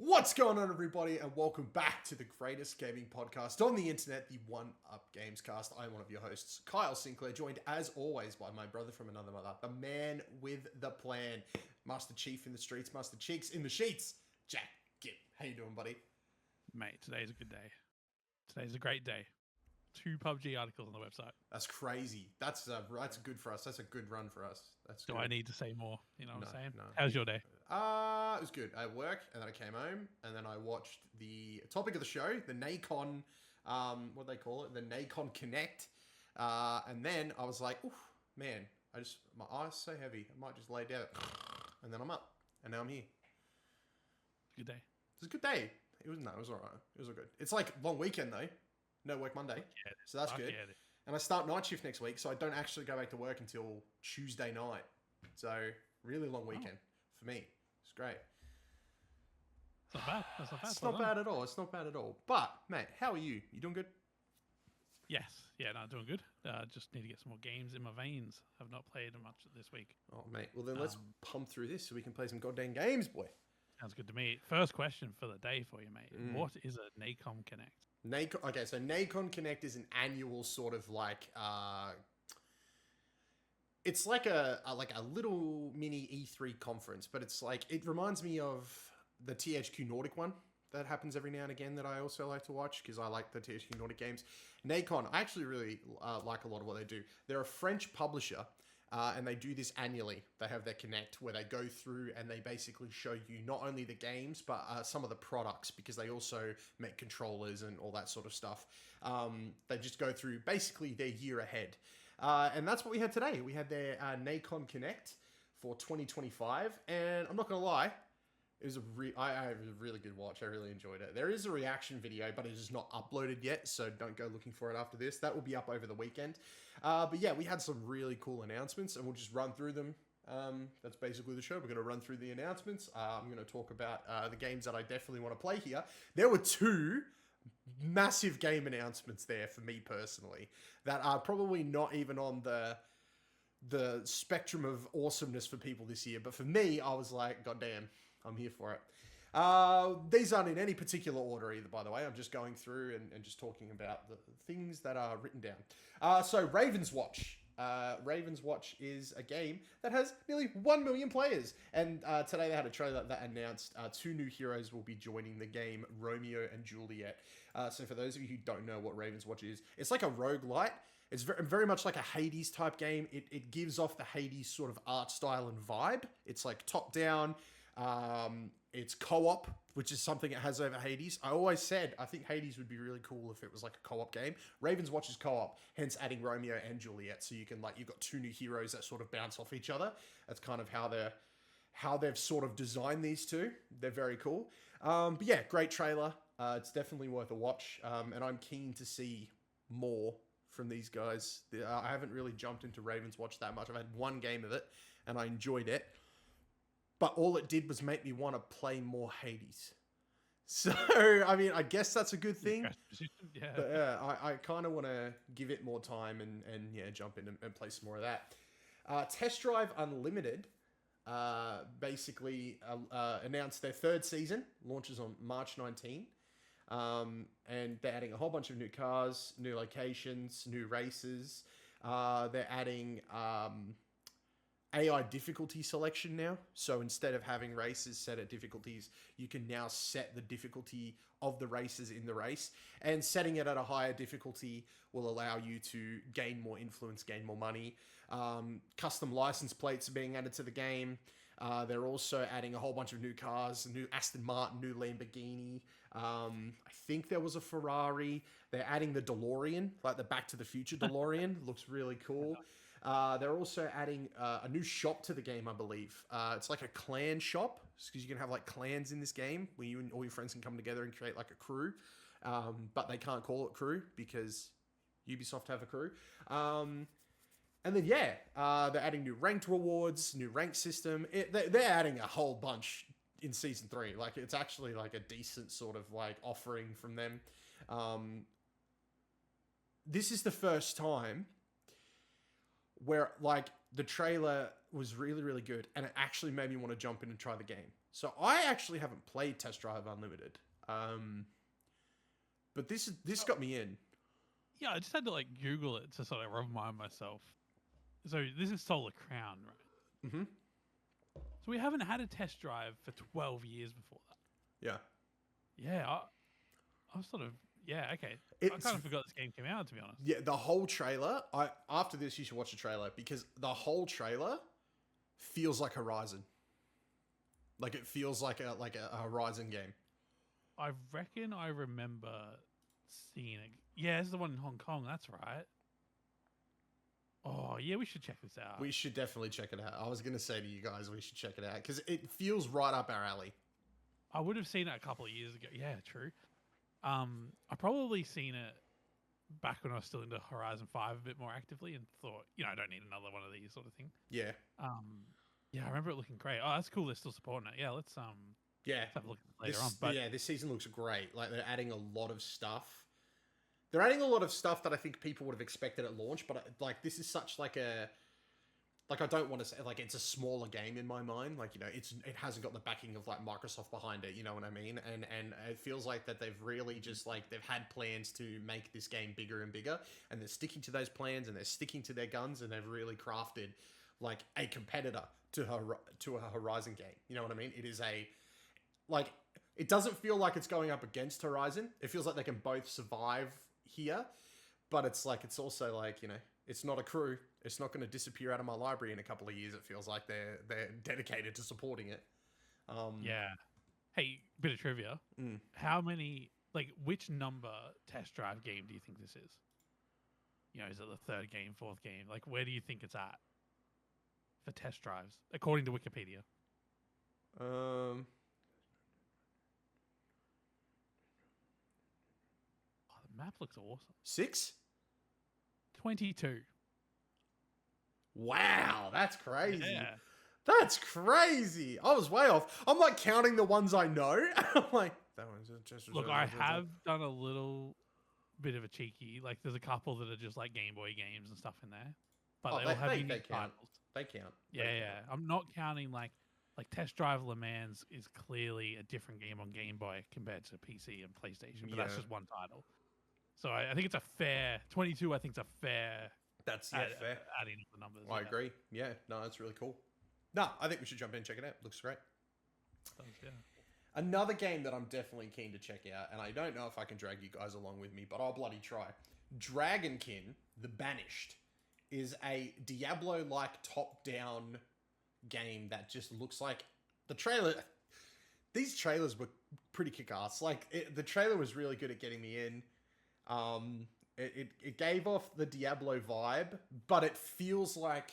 What's going on, everybody, and welcome back to the greatest gaming podcast on the internet, the One Up Gamescast. I'm one of your hosts, Kyle Sinclair, joined as always by my brother from another mother, the man with the plan, Master Chief in the streets, Master Cheeks in the sheets, Jack Gibb. How you doing, buddy? Mate, today's a good day. Today's a great day. 2 PUBG articles on the website. That's crazy. That's good for us. That's a good run for us. That's Do good. I need to say more? You know what I'm saying? No. How's your day? It was good. I work, and then I came home, and then I watched the topic of the show, the Nacon, what do they call it? The Nacon Connect. And then I was like, oof, man, my eyes so heavy. I might just lay down. And then I'm up, and now I'm here. Good day. It was a good day. It was all right. It was all good. It's like long weekend though. No work Monday. Yeah, so that's good. Yeah, and I start night shift next week, so I don't actually go back to work until Tuesday night. So really long weekend for me. It's great. It's not bad. That's not bad. It's not bad at all. It's not bad at all. But, mate, how are you? You doing good? Yes. Yeah, no, doing good. Just need to get some more games in my veins. I've not played much this week. Oh, mate. Well, then let's pump through this so we can play some goddamn games, boy. Sounds good to me. First question for the day for you, mate. What is a Nacon Connect? Okay, so Nacon Connect is an annual sort of like... it's like a little mini E3 conference, but it's like... It reminds me of the THQ Nordic one that happens every now and again that I also like to watch because I like the THQ Nordic games. Nacon, I actually really like a lot of what they do. They're a French publisher, and they do this annually. They have their Connect where they go through and they basically show you not only the games, but some of the products, because they also make controllers and all that sort of stuff. They just go through basically their year ahead. And that's what we had today. We had their Nacon Connect for 2025, and I'm not going to lie, it was a really good watch. I really enjoyed it. There is a reaction video, but it is not uploaded yet, so don't go looking for it after this. That will be up over the weekend. But yeah, we had some really cool announcements, and we'll just run through them. That's basically the show. We're going to run through the announcements. I'm going to talk about the games that I definitely want to play here. There were 2 massive game announcements there for me personally that are probably not even on the spectrum of awesomeness for people this year. But for me, I was like, God damn. I'm here for it. These aren't in any particular order either, by the way. I'm just going through and just talking about the things that are written down. So Raven's Watch. Raven's Watch is a game that has nearly 1 million players. And today they had a trailer that announced 2 new heroes will be joining the game, Romeo and Juliet. So for those of you who don't know what Raven's Watch is, it's like a roguelite. It's very much like a Hades type game. It gives off the Hades sort of art style and vibe. It's like top down. It's co-op, which is something it has over Hades. I always said I think Hades would be really cool if it was like a co-op game. Raven's Watch is co-op, hence adding Romeo and Juliet, so you can you've got 2 new heroes that sort of bounce off each other. That's kind of how they've sort of designed these 2. They're very cool. But yeah, great trailer. It's definitely worth a watch, and I'm keen to see more from these guys. I haven't really jumped into Raven's Watch that much. I've had 1 game of it, and I enjoyed it. But all it did was make me want to play more Hades. So, I mean, I guess that's a good thing. Yeah. But yeah, I kind of want to give it more time and yeah, jump in and play some more of that. Test Drive Unlimited basically announced their 3rd season, launches on March 19. And they're adding a whole bunch of new cars, new locations, new races. They're adding... AI difficulty selection now. So instead of having races set at difficulties, you can now set the difficulty of the races in the race. And setting it at a higher difficulty will allow you to gain more influence, gain more money. Custom license plates are being added to the game. They're also adding a whole bunch of new cars, new Aston Martin, new Lamborghini. I think there was a Ferrari. They're adding the DeLorean, like the Back to the Future DeLorean. Looks really cool. They're also adding a new shop to the game, I believe. It's like a clan shop, because you can have like clans in this game where you and all your friends can come together and create like a crew. But they can't call it crew because Ubisoft have a crew. And then, yeah, they're adding new ranked rewards, new rank system. They're adding a whole bunch in Season 3. Like, it's actually like a decent sort of like offering from them. This is the first time where like the trailer was really, really good and it actually made me want to jump in and try the game. So I actually haven't played Test Drive Unlimited. But this got me in. Yeah, I just had to like Google it to sort of remind myself. So this is Solar Crown, right? Mm-hmm. So we haven't had a test drive for 12 years before that. Yeah. Yeah, I was sort of okay. I It's kind of forgot this game came out, to be honest. Yeah, the whole trailer. After this, you should watch the trailer because the whole trailer feels like Horizon. Like it feels like a Horizon game. I reckon I remember seeing it. Yeah, this is the one in Hong Kong. That's right. Oh yeah, we should check this out. We should definitely check it out. I was gonna say to you guys, we should check it out because it feels right up our alley. I would have seen it a couple of years ago. Yeah, true. I probably seen it back when I was still into Horizon 5 a bit more actively and thought, I don't need another one of these sort of thing. Yeah. Yeah, I remember it looking great. Oh, that's cool. They're still supporting it. Yeah, let's have a look at it later on. But this season looks great. Like they're adding a lot of stuff. They're adding a lot of stuff that I think people would have expected at launch, but like this is such like I don't want to say like it's a smaller game in my mind. Like it hasn't got the backing of like Microsoft behind it. You know what I mean? And it feels like that they've really just like they've had plans to make this game bigger and bigger, and they're sticking to those plans and they're sticking to their guns, and they've really crafted like a competitor to a Horizon game. You know what I mean? It is it doesn't feel like it's going up against Horizon. It feels like they can both survive here, but it's also like, it's not a crew. It's not going to disappear out of my library in a couple of years. It feels like they're dedicated to supporting it. Yeah. Hey, bit of trivia. How many, which number test drive game do you think this is? Is it the third game, fourth game? Like, where do you think it's at for test drives, according to Wikipedia? Um, The map looks awesome. 6? 22. Wow, that's crazy. Yeah. That's crazy. I was way off. I'm like counting the ones I know. I'm like, that one's just. Look, I have done a little bit of a cheeky. Like, there's a couple that are just like Game Boy games and stuff in there, but they all have unique count. titles. They count. Yeah. I'm not counting like Test Drive Le Mans is clearly a different game on Game Boy compared to PC and PlayStation, but that's just one title. So I think it's a fair 22. I think it's a fair. That's fair. Adding up the numbers. I agree. Yeah, no, that's really cool. No, I think we should jump in and check it out. Looks great. Yeah. Another game that I'm definitely keen to check out, and I don't know if I can drag you guys along with me, but I'll bloody try. Dragonkin, The Banished, is a Diablo-like top-down game that just looks like the trailer. These trailers were pretty kick-ass. The trailer was really good at getting me in. It gave off the Diablo vibe, but it feels like,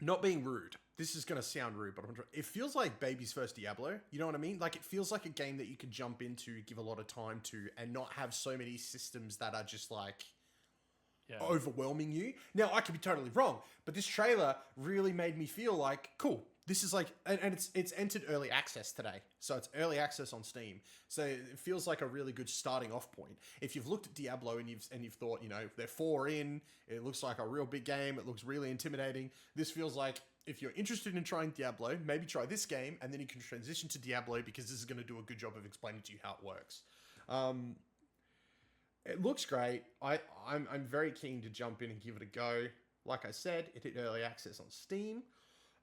not being rude, this is going to sound rude, but it feels like baby's first Diablo. You know what I mean? Like, it feels like a game that you could jump into, give a lot of time to, and not have so many systems that are just overwhelming you. Now, I could be totally wrong, but this trailer really made me feel like, cool, this is like, and it's entered early access today. So it's early access on Steam. So it feels like a really good starting off point. If you've looked at Diablo and you've thought, they're 4 in, it looks like a real big game, it looks really intimidating. This feels like, if you're interested in trying Diablo, maybe try this game, and then you can transition to Diablo because this is going to do a good job of explaining to you how it works. It looks great. I'm very keen to jump in and give it a go. Like I said, it hit early access on Steam.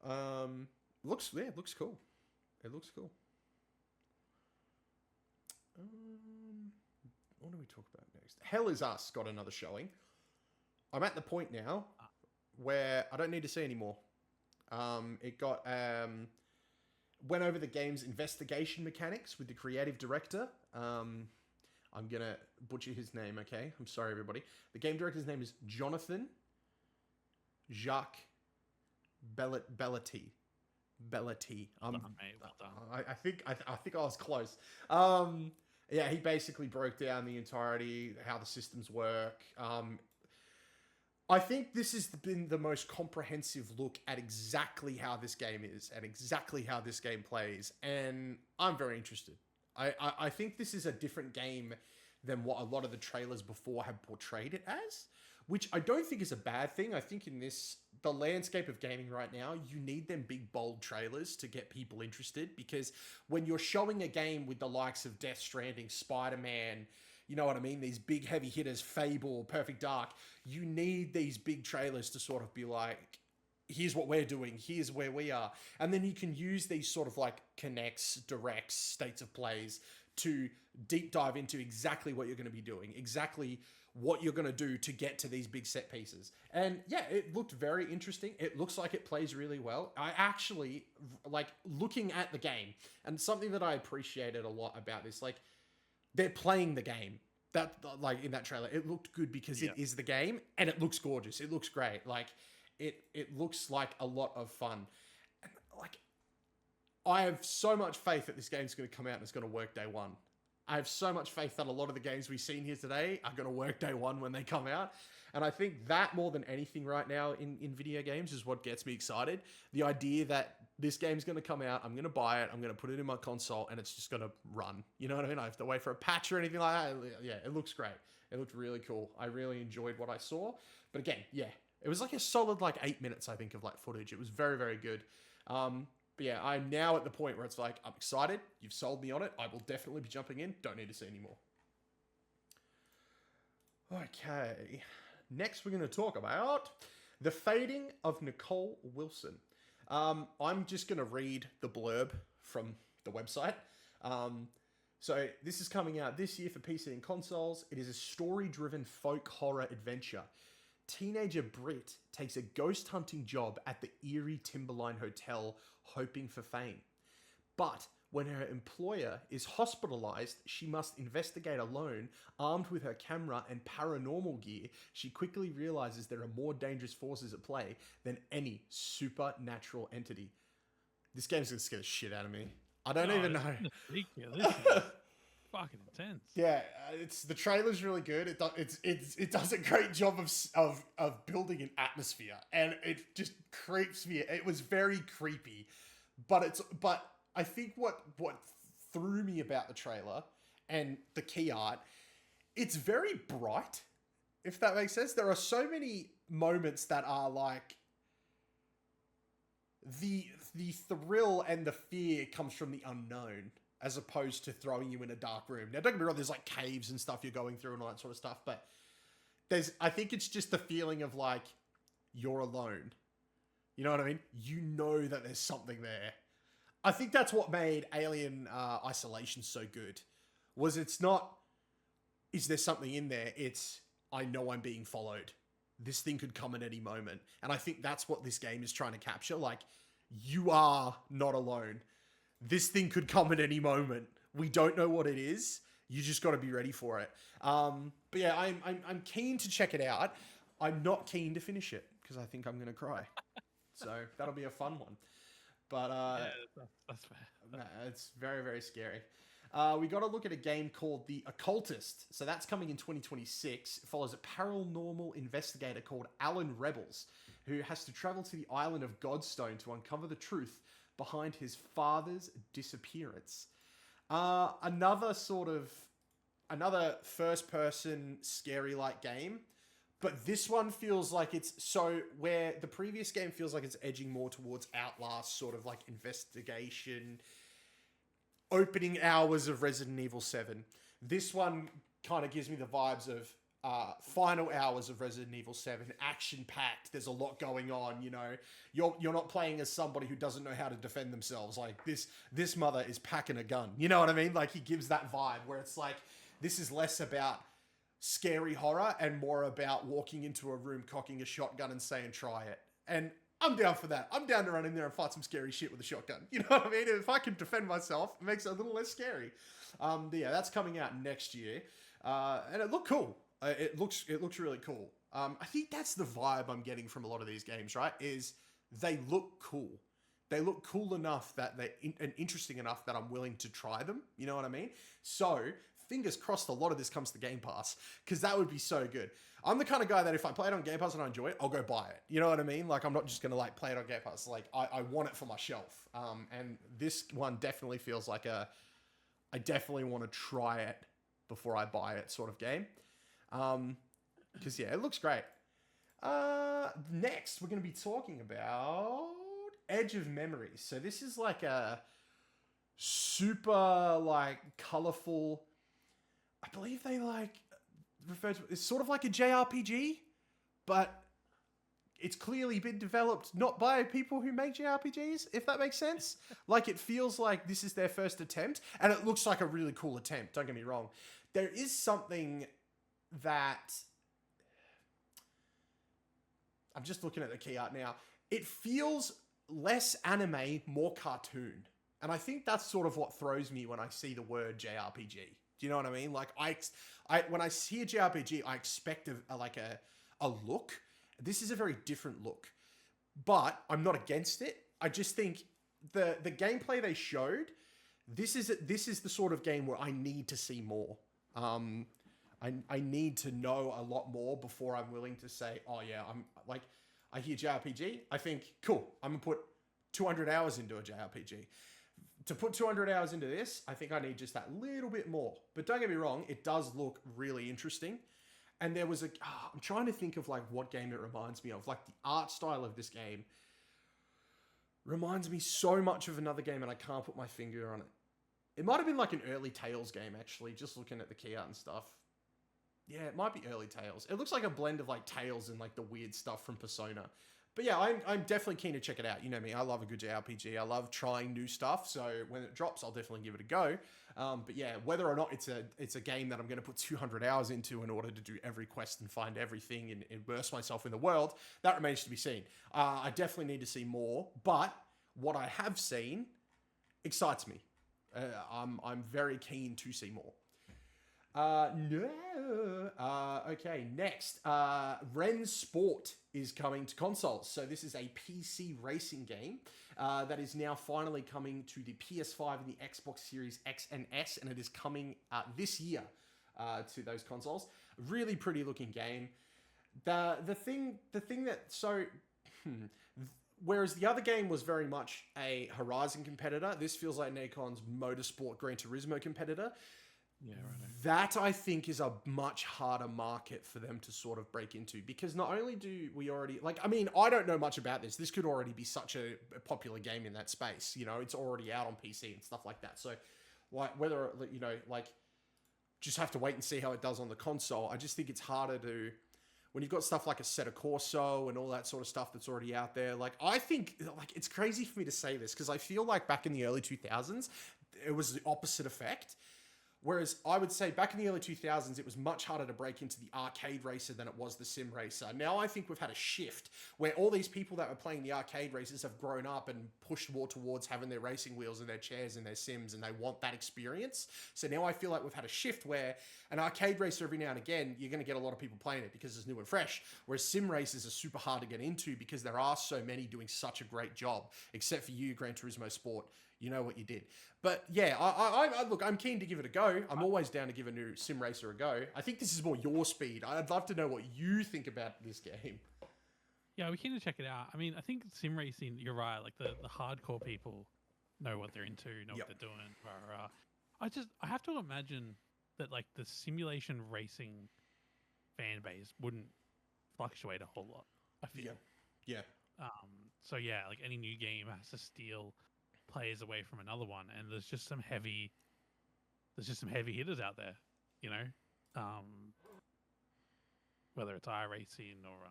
It looks cool. It looks cool. What do we talk about next? Hell Is Us got another showing. I'm at the point now where I don't need to see anymore. It got went over the game's investigation mechanics with the creative director. I'm gonna butcher his name. Okay, I'm sorry, everybody. The game director's name is Jonathan Jacques Belletti. Well done, mate. Well done. I think I was close. Yeah, he basically broke down the entirety, how the systems work. I think this has been the most comprehensive look at exactly how this game is and exactly how this game plays, and I'm very interested. I think this is a different game than what a lot of the trailers before have portrayed it as, which I don't think is a bad thing. I think in this the landscape of gaming right now, you need them big, bold trailers to get people interested, because when you're showing a game with the likes of Death Stranding, Spider-Man, you know what I mean? These big heavy hitters, Fable, Perfect Dark, you need these big trailers to sort of be like, here's what we're doing, here's where we are. And then you can use these sort of like connects, directs, states of plays to deep dive into exactly what you're going to be doing, exactly what you're going to do to get to these big set pieces. And yeah, it looked very interesting. It looks like it plays really well. I actually, like, looking at the game, and something that I appreciated a lot about this, like, they're playing the game. That, like, in that trailer, it looked good because it is the game, and it looks gorgeous. It looks great. Like, it looks like a lot of fun. And, like, I have so much faith that this game's going to come out and it's going to work day one. I have so much faith that a lot of the games we've seen here today are going to work day one when they come out. And I think that, more than anything right now in video games, is what gets me excited. The idea that this game's going to come out, I'm going to buy it, I'm going to put it in my console, and it's just going to run. You know what I mean? I have to wait for a patch or anything like that. Yeah, it looks great. It looked really cool. I really enjoyed what I saw. But again, yeah, it was like a solid 8 minutes, I think, of footage. It was very, very good. But yeah, I'm now at the point where it's like, I'm excited. You've sold me on it. I will definitely be jumping in. Don't need to see any more. Okay. Next, we're going to talk about the fading of Nicole Wilson. I'm just going to read the blurb from the website. So this is coming out this year for PC and consoles. It is a story-driven folk horror adventure. Teenager Britt takes a ghost hunting job at the eerie Timberline Hotel, hoping for fame. But when her employer is hospitalized, she must investigate alone. Armed with her camera and paranormal gear, she quickly realizes there are more dangerous forces at play than any supernatural entity. This game's gonna scare the shit out of me. I don't even know. This is fucking intense. Yeah, the trailer's really good. It does a great job of building an atmosphere, and it just creeps me. It was very creepy, but I think what threw me about the trailer and the key art, it's very bright, if that makes sense. There are so many moments that are like the thrill and the fear comes from the unknown, as opposed to throwing you in a dark room. Now, don't get me wrong, there's caves and stuff you're going through and all that sort of stuff, but I think it's just the feeling of you're alone. You know what I mean? You know that there's something there. I think that's what made Alien Isolation so good. Was it's not, is there something in there? It's, I know I'm being followed. This thing could come at any moment. And I think that's what this game is trying to capture. You are not alone. This thing could come at any moment. We don't know what it is. You just got to be ready for it. But yeah, I'm keen to check it out. I'm not keen to finish it because I think I'm going to cry. So that'll be a fun one. But yeah, that's fair. It's very, very scary. We got to look at a game called The Occultist. So that's coming in 2026. It follows a paranormal investigator called Alan Rebels, who has to travel to the island of Godstone to uncover the truth behind his father's disappearance. Another first-person scary-like game, but this one feels like where the previous game feels like it's edging more towards Outlast, sort of investigation, opening hours of Resident Evil 7. This one kind of gives me the vibes of final hours of Resident Evil 7, action-packed. There's a lot going on, you know. You're not playing as somebody who doesn't know how to defend themselves. This mother is packing a gun. You know what I mean? He gives that vibe where it's this is less about scary horror and more about walking into a room, cocking a shotgun and saying, try it. And I'm down for that. I'm down to run in there and fight some scary shit with a shotgun. You know what I mean? If I can defend myself, it makes it a little less scary. But yeah, that's coming out next year. And it looked cool. It looks really cool. I think that's the vibe I'm getting from a lot of these games, right? Is they look cool. They look cool enough that and interesting enough that I'm willing to try them. You know what I mean? So fingers crossed a lot of this comes to Game Pass, because that would be so good. I'm the kind of guy that if I play it on Game Pass and I enjoy it, I'll go buy it. You know what I mean? I'm not just going to play it on Game Pass. I want it for my shelf. And this one definitely feels like I definitely want to try it before I buy it sort of game. Because yeah, it looks great. Next, we're going to be talking about Edge of Memories. So this is like a super like colorful. I believe they like refer to it's sort of like a JRPG, but it's clearly been developed not by people who make JRPGs, if that makes sense. Like, it feels like this is their first attempt, and it looks like a really cool attempt, don't get me wrong. There is something that... I'm just looking at the key art now. It feels less anime, more cartoon. And I think that's sort of what throws me when I see the word JRPG. Do you know what I mean? Like, when I see a JRPG, I expect a look. This is a very different look, but I'm not against it. I just think the gameplay they showed, this is the sort of game where I need to see more. I need to know a lot more before I'm willing to say, oh yeah, I'm like, I hear JRPG, I think, cool, I'm gonna put 200 hours into a JRPG. To put 200 hours into this, I think I need just that little bit more. But don't get me wrong, it does look really interesting. And there was I'm trying to think of like what game it reminds me of. Like the art style of this game reminds me so much of another game and I can't put my finger on it. It might have been like an early Tales game actually, just looking at the key art and stuff. Yeah, it might be early Tales. It looks like a blend of like Tales and like the weird stuff from Persona. But yeah, I'm definitely keen to check it out. You know me, I love a good JRPG. I love trying new stuff. So when it drops, I'll definitely give it a go. But yeah, whether or not it's a game that I'm going to put 200 hours into in order to do every quest and find everything and immerse myself in the world, that remains to be seen. I definitely need to see more. But what I have seen excites me. I'm very keen to see more. Okay, next. Ren Sport is coming to consoles. So this is a PC racing game that is now finally coming to the PS5 and the Xbox Series X and S, and it is coming this year to those consoles. Really pretty looking game. The thing that whereas the other game was very much a Horizon competitor, this feels like Nacon's Motorsport Gran Turismo competitor. Yeah, right. That, I think, is a much harder market for them to sort of break into, because not only do we already... Like, I mean, I don't know much about this. This could already be such a popular game in that space. You know, it's already out on PC and stuff like that. So, like, whether, you know, like, just have to wait and see how it does on the console. I just think it's harder to... When you've got stuff like Assetto Corso and all that sort of stuff that's already out there, like, I think, like, it's crazy for me to say this, because I feel like back in the early 2000s, it was the opposite effect. Whereas I would say back in the early 2000s, it was much harder to break into the arcade racer than it was the sim racer. Now I think we've had a shift where all these people that were playing the arcade racers have grown up and pushed more towards having their racing wheels and their chairs and their sims, and they want that experience. So now I feel like we've had a shift where an arcade racer, every now and again, you're going to get a lot of people playing it because it's new and fresh. Whereas sim racers are super hard to get into because there are so many doing such a great job, except for you, Gran Turismo Sport. You know what you did. But yeah, I look, I'm keen to give it a go. I'm always down to give a new sim racer a go. I think this is more your speed. I'd love to know what you think about this game. Yeah, we're keen to check it out. I mean, I think sim racing, you're right. Like the hardcore people know what they're into, know what they're doing. I have to imagine that like the simulation racing fan base wouldn't fluctuate a whole lot. I feel. Yeah. So yeah, like any new game has to steal players away from another one, and there's just some heavy hitters out there, you know, whether it's iRacing or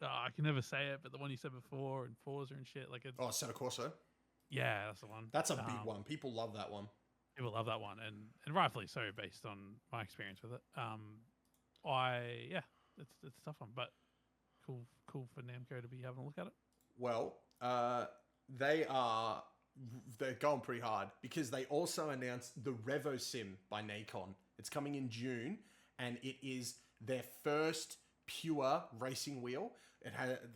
I can never say it, but the one you said before, and Forza and shit, like it's Assetto Corso. Yeah, that's the one. That's a big one. People love that one. People love that one, and rightfully so, based on my experience with it. It's a tough one, but cool for Namco to be having a look at it. Well, they're going pretty hard because they also announced the Revo Sim by Nacon. It's coming in June, and it is their first pure racing wheel.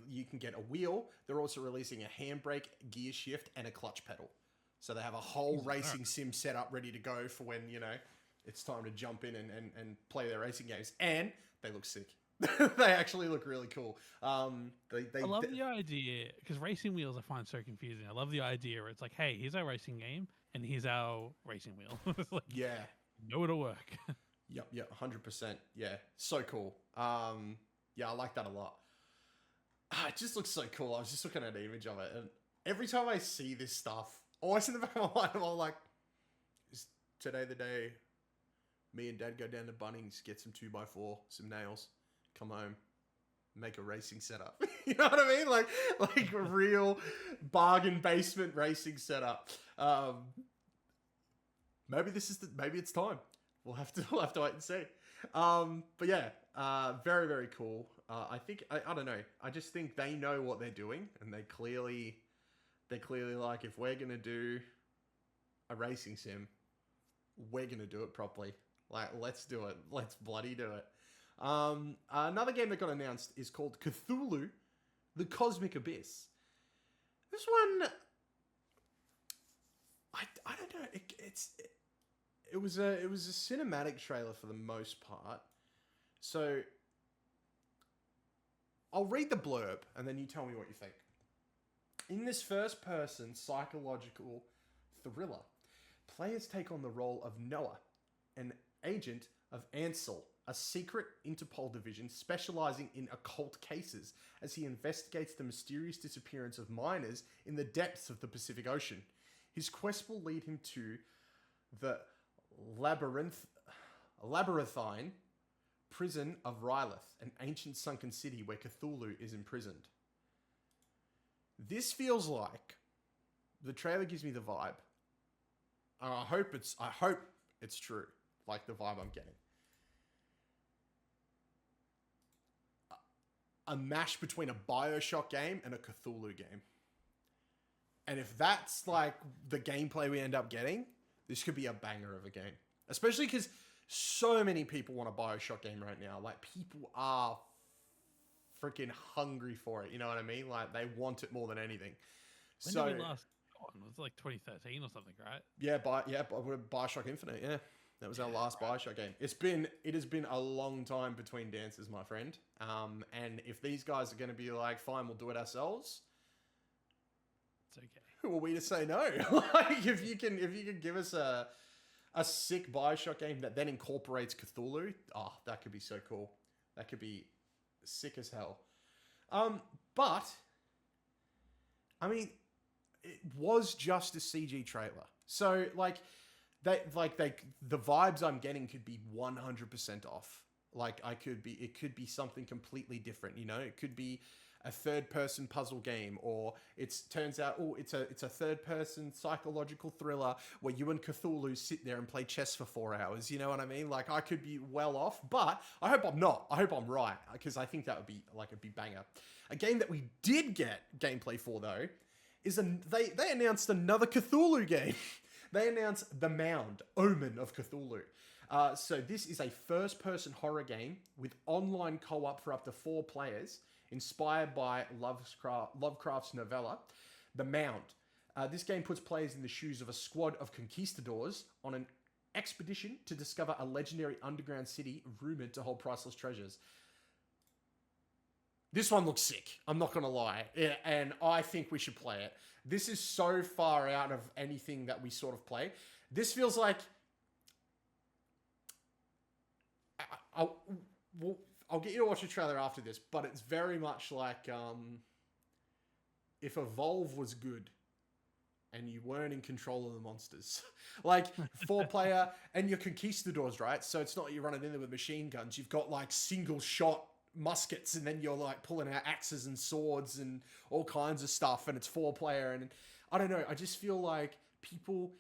You can get a wheel. They're also releasing a handbrake, gear shift, and a clutch pedal. So they have a whole racing sim set up ready to go for when, you know, it's time to jump in and play their racing games. And they look sick. They actually look really cool. I love the idea, because racing wheels I find so confusing. I love the idea where it's like, hey, here's our racing game, and here's our racing wheel. It's like, know it'll work. Yep, 100%. Yeah, so cool. Yeah, I like that a lot. It just looks so cool. I was just looking at an image of it, and every time I see this stuff, always in the back of my mind, I'm all like, is today the day me and Dad go down to Bunnings, get some 2x4, some nails, come home, make a racing setup. You know what I mean? Like a real bargain basement racing setup. Maybe it's time. We'll have to wait and see. But yeah, very, very cool. I think I don't know. I just think they know what they're doing, and they're clearly like, if we're gonna do a racing sim, we're gonna do it properly. Like, let's do it. Let's bloody do it. Another game that got announced is called Cthulhu: The Cosmic Abyss. This one, I don't know. It was a cinematic trailer for the most part. So I'll read the blurb and then you tell me what you think. In this first-person psychological thriller, players take on the role of Noah, an agent of Ansel, a secret Interpol division specializing in occult cases, as he investigates the mysterious disappearance of miners in the depths of the Pacific Ocean. His quest will lead him to the labyrinthine prison of Rylith, an ancient sunken city where Cthulhu is imprisoned. This feels like, the trailer gives me the vibe. I hope it's true, like the vibe I'm getting. A mash between a BioShock game and a Cthulhu game. And if that's like the gameplay we end up getting, this could be a banger of a game. Especially because so many people want a BioShock game right now. Like, people are freaking hungry for it. You know what I mean? Like, they want it more than anything. When did we last go on? It was like 2013 or something, right? Yeah, BioShock Infinite, yeah. That was our last BioShock game. It has been a long time between dances, my friend. And if these guys are going to be like, fine, we'll do it ourselves, it's okay. Who are we to say no? Like, if you can give us a sick BioShock game that then incorporates Cthulhu, that could be so cool. That could be sick as hell. But I mean, it was just a CG trailer, so the vibes I'm getting could be 100% off. Like, it could be something completely different. You know, it could be a third-person puzzle game, or turns out it's a third-person psychological thriller where you and Cthulhu sit there and play chess for 4 hours. You know what I mean? Like, I could be well off, but I hope I'm not. I hope I'm right, because I think that would be like a big banger. A game that we did get gameplay for, though, is they announced another Cthulhu game. They announced The Mound, Omen of Cthulhu. So this is a first-person horror game with online co-op for up to 4 players, inspired by Lovecraft's novella, The Mound. This game puts players in the shoes of a squad of conquistadors on an expedition to discover a legendary underground city rumored to hold priceless treasures. This one looks sick, I'm not going to lie, and I think we should play it. This is so far out of anything that we sort of play. This feels like... I'll get you to watch the trailer after this, but it's very much like if Evolve was good and you weren't in control of the monsters. Like, 4-player, and you're conquistadors, right? So it's not like you're running in there with machine guns. You've got, like, single-shot muskets, and then you're, like, pulling out axes and swords and all kinds of stuff, and it's 4-player, and I don't know. I just feel like people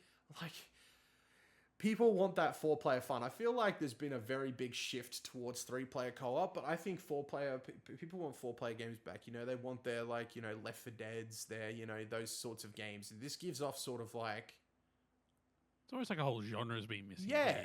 want that 4-player fun. I feel like there's been a very big shift towards 3-player co-op, but I think 4-player, people want 4-player games back. You know, they want their, like, you know, Left 4 Dead's, their, you know, those sorts of games. This gives off sort of like... It's almost like a whole genre's been missing. Yeah.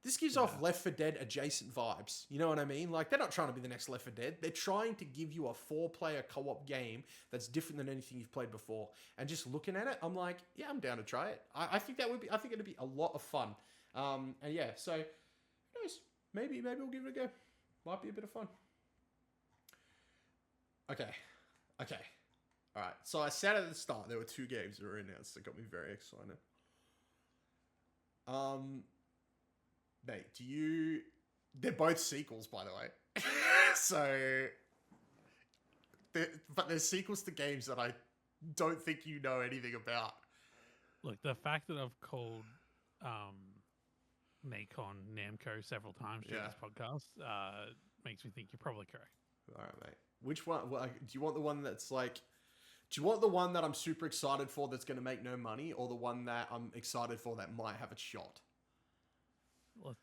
This gives off Left 4 Dead adjacent vibes. You know what I mean? Like, they're not trying to be the next Left 4 Dead. They're trying to give you a 4-player co-op game that's different than anything you've played before. And just looking at it, I'm like, yeah, I'm down to try it. I think it'd be a lot of fun. And yeah, so who knows? Maybe we'll give it a go. Might be a bit of fun. Okay. All right. So I said at the start there were 2 games that were announced that got me very excited. Mate, they're both sequels, by the way. So but there's sequels to games that I don't think you know anything about. Look, the fact that I've called Nacon Namco several times during this podcast makes me think you're probably correct. All right, mate. Which one? Do you want the one that's like... Do you want the one that I'm super excited for that's going to make no money, or the one that I'm excited for that might have a shot?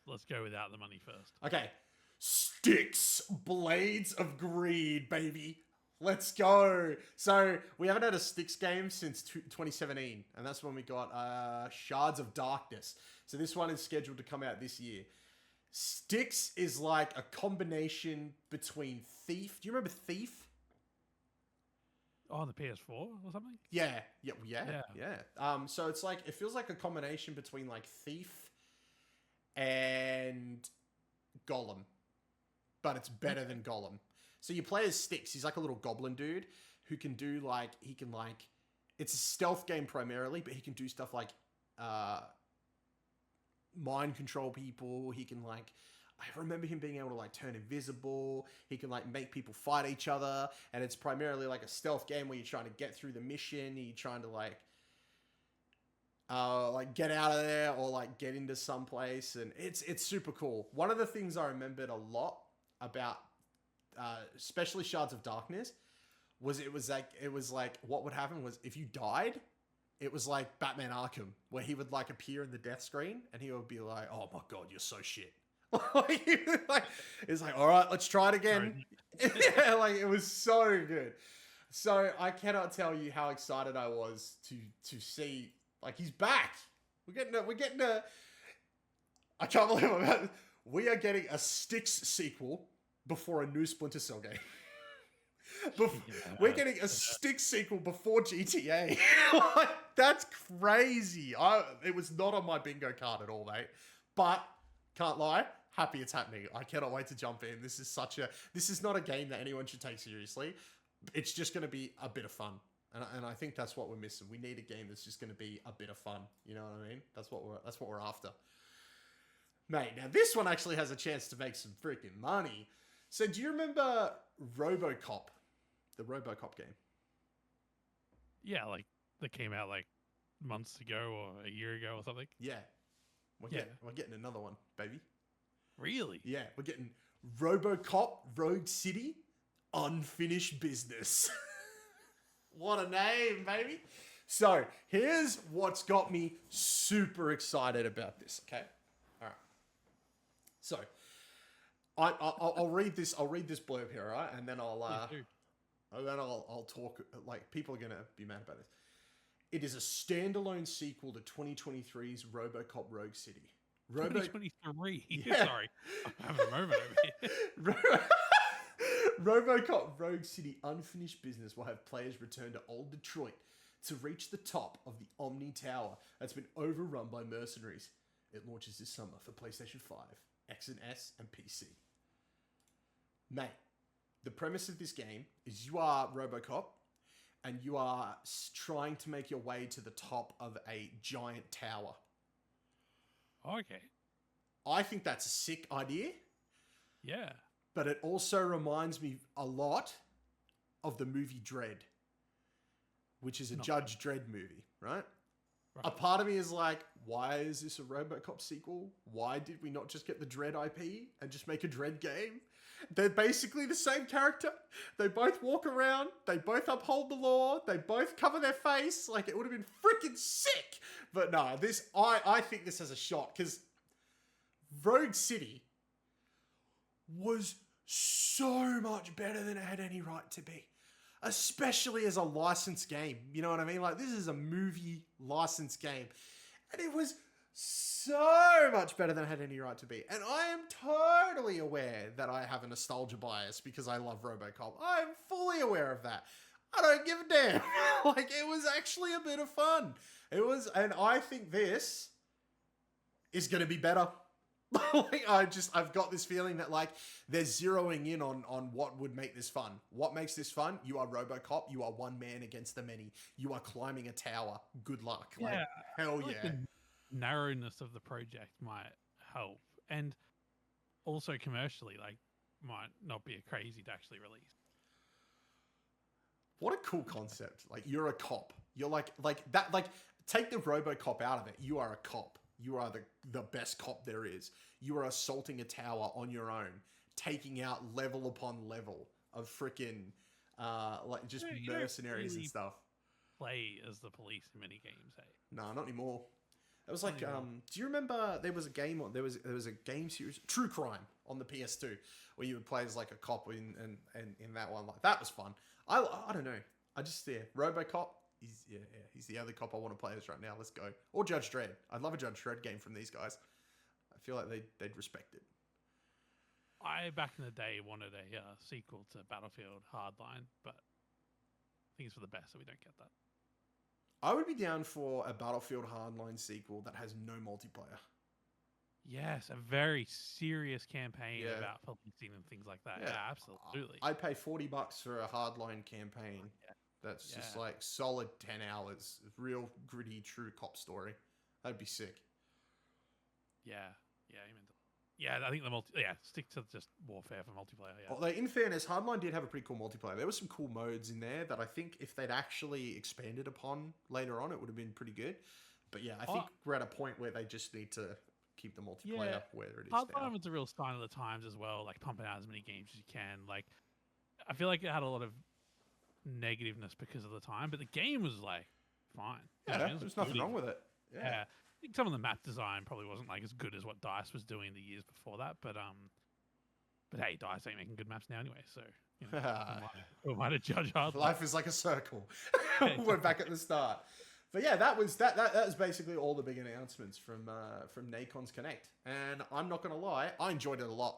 Let's go without the money first. Okay. Styx, Blades of Greed, baby. Let's go. So we haven't had a Styx game since 2017, and that's when we got Shards of Darkness. So this one is scheduled to come out this year. Styx is like a combination between Thief. Do you remember Thief? Oh, on the PS4 or something? Yeah. So it's like, it feels like a combination between like Thief and Golem, but it's better than Golem. So you play as Styx. He's like a little goblin dude who can do like, it's a stealth game primarily, but he can do stuff like mind control people. He can like, I remember him being able to like turn invisible. He can like make people fight each other. And it's primarily like a stealth game where you're trying to get through the mission. You're trying to like get out of there or like get into some place. And it's super cool. One of the things I remembered a lot about, especially Shards of Darkness, was it was like what would happen was if you died, it was like Batman Arkham, where he would like appear in the death screen and he would be like, "Oh my god, you're so shit." It's like, all right, let's try it again. Yeah, like it was so good. So I cannot tell you how excited I was to see, like, he's back. We're getting a I can't believe we are getting a Styx sequel before a new Splinter Cell game. We're getting a Styx sequel before GTA. Like, that's crazy. It was not on my bingo card at all, mate. But can't lie, happy it's happening. I cannot wait to jump in. This is not a game that anyone should take seriously. It's just going to be a bit of fun. And I think that's what we're missing. We need a game that's just going to be a bit of fun. You know what I mean? That's what we're after. Mate, now this one actually has a chance to make some freaking money. So do you remember RoboCop? The RoboCop game? Yeah, like that came out like months ago or a year ago or something. Yeah. We're getting another one, baby. Really? Yeah, we're getting RoboCop Rogue City Unfinished Business. What a name, baby. So here's what's got me super excited about this, okay? All right. So I'll read this blurb here, all right? And then I'll talk, like, people are going to be mad about this. It is a standalone sequel to 2023's RoboCop Rogue City. 2023? Yeah. Sorry. I'm having a moment over here. RoboCop Rogue City Unfinished Business will have players return to old Detroit to reach the top of the Omni Tower that's been overrun by mercenaries. It launches this summer for PlayStation 5, X and S, and PC. Mate, the premise of this game is you are RoboCop, and you are trying to make your way to the top of a giant tower. Okay. I think that's a sick idea. Yeah. But it also reminds me a lot of the movie Dredd, which is a Judge Dredd movie, right? A part of me is like, why is this a RoboCop sequel? Why did we not just get the Dredd IP and just make a Dredd game? They're basically the same character. They both walk around. They both uphold the law. They both cover their face. Like, it would have been freaking sick. But no, I think this has a shot, because Rogue City was so much better than it had any right to be. Especially as a licensed game. You know what I mean? Like, this is a movie licensed game. And it was so much better than it had any right to be. And I am totally aware that I have a nostalgia bias because I love RoboCop. I am fully aware of that. I don't give a damn. Like, it was actually a bit of fun. And I think this is going to be better. Like, I've got this feeling that, like, they're zeroing in on what would make this fun. What makes this fun? You are RoboCop. You are one man against the many. You are climbing a tower. Good luck. Like, hell yeah. The narrowness of the project might help. And also commercially, like, might not be a crazy to actually release. What a cool concept. Like, you're a cop. You're like that, like, take the RoboCop out of it. You are a cop. You are the best cop there is. You are assaulting a tower on your own, taking out level upon level of freaking, like, just mercenaries and stuff. Play as the police in many games, hey? No, not anymore. It was like, do you remember there was a game, there was a game series, True Crime, on the PS2, where you would play as like a cop in that one. Like, that was fun. I don't know. I just, RoboCop, he's the other cop I want to play as right now. Let's go. Or Judge Dredd. I'd love a Judge Dredd game from these guys. I feel like they'd respect it. I, back in the day, wanted a sequel to Battlefield Hardline, but I think it's for the best that we don't get that. I would be down for a Battlefield Hardline sequel that has no multiplayer. Yes, a very serious campaign about policing and things like that. Yeah, absolutely. I'd pay $40 for a Hardline campaign. That's just like solid 10 hours. Real gritty, true cop story. That'd be sick. Yeah, I think stick to just warfare for multiplayer. Yeah. Although, in fairness, Hardline did have a pretty cool multiplayer. There were some cool modes in there that I think if they'd actually expanded upon later on, it would have been pretty good. But yeah, I think we're at a point where they just need to keep the multiplayer where it is Hardline was a real sign of the times as well, like pumping out as many games as you can. Like, I feel like it had a lot of negativeness because of the time, but the game was like fine. Yeah, there's nothing wrong with it. Yeah. I think some of the map design probably wasn't like as good as what DICE was doing the years before that, but hey, DICE ain't making good maps now anyway, so who am I to judge Hardline? Life is like a circle. We're back at the start. But yeah, that was basically all the big announcements from Nacon's Connect, and I'm not gonna lie, I enjoyed it a lot.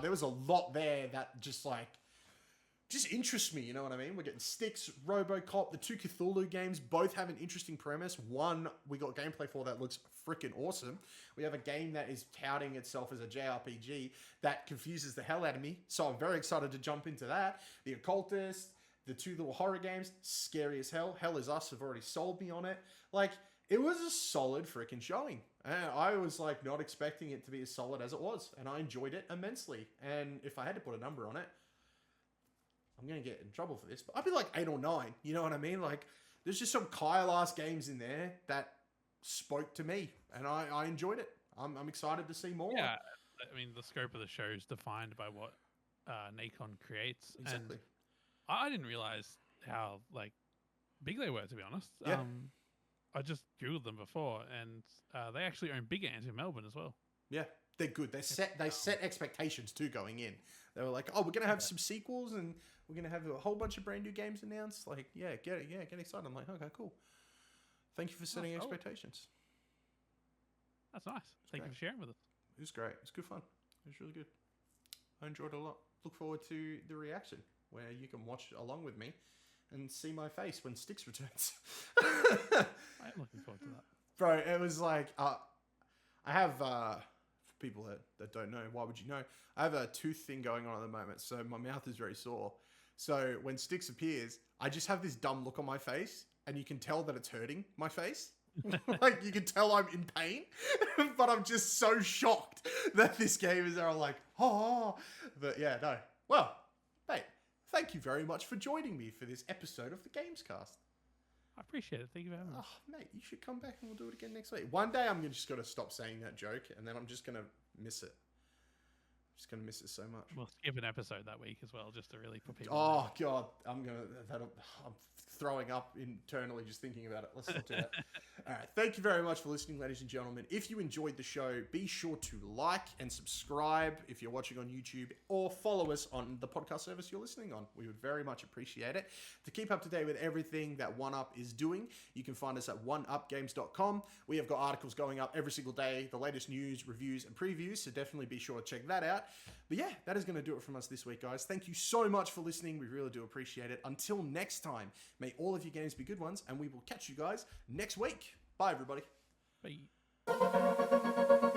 There was a lot there that just interests me, you know what I mean? We're getting Styx, RoboCop, the two Cthulhu games, both have an interesting premise. One, we got gameplay for that looks freaking awesome. We have a game that is touting itself as a JRPG that confuses the hell out of me, so I'm very excited to jump into that. The Occultist, the two little horror games, scary as hell. Hell Is Us have already sold me on it. Like, it was a solid freaking showing. And I was like not expecting it to be as solid as it was, and I enjoyed it immensely. And if I had to put a number on it, I'm going to get in trouble for this, but I'd be like 8 or 9. You know what I mean? Like, there's just some Kyle-ass games in there that spoke to me, and I enjoyed it. I'm excited to see more. Yeah, I mean, the scope of the show is defined by what Nacon creates. Exactly. And I didn't realize how, like, big they were, to be honest. Yeah. I just Googled them before, and they actually own Big Ant in Melbourne as well. Yeah, they're good. They set expectations too going in. They were like, oh, we're going to have some sequels, and we're going to have a whole bunch of brand new games announced. Like, get excited. I'm like, okay, cool. Thank you for setting expectations. That's nice. Thank you for sharing with us. It was great. It was good fun. It was really good. I enjoyed it a lot. Look forward to the reaction where you can watch along with me and see my face when Styx returns. I'm looking forward to that. Bro, it was like, I have, for people that don't know, why would you know? I have a tooth thing going on at the moment, so my mouth is very sore. So when Styx appears, I just have this dumb look on my face, and you can tell that it's hurting my face. Like, you can tell I'm in pain, but I'm just so shocked that this game is there. I'm like, oh, but yeah, no. Well, mate, thank you very much for joining me for this episode of the Gamescast. I appreciate it. Thank you very much. Oh, mate, you should come back and we'll do it again next week. One day I'm just going to stop saying that joke, and then I'm just going to miss it. Just going to miss it so much. We'll skip an episode that week as well, just to really put people Oh, God. I'm throwing up internally just thinking about it. Let's not do that. All right. Thank you very much for listening, ladies and gentlemen. If you enjoyed the show, be sure to like and subscribe if you're watching on YouTube, or follow us on the podcast service you're listening on. We would very much appreciate it. To keep up to date with everything that 1UP is doing, you can find us at oneupgames.com. We have got articles going up every single day, the latest news, reviews, and previews, so definitely be sure to check that out. But yeah, that is going to do it from us this week, guys. Thank you so much for listening. We really do appreciate it. Until next time, may all of your games be good ones, and we will catch you guys next week. Bye, everybody. Bye.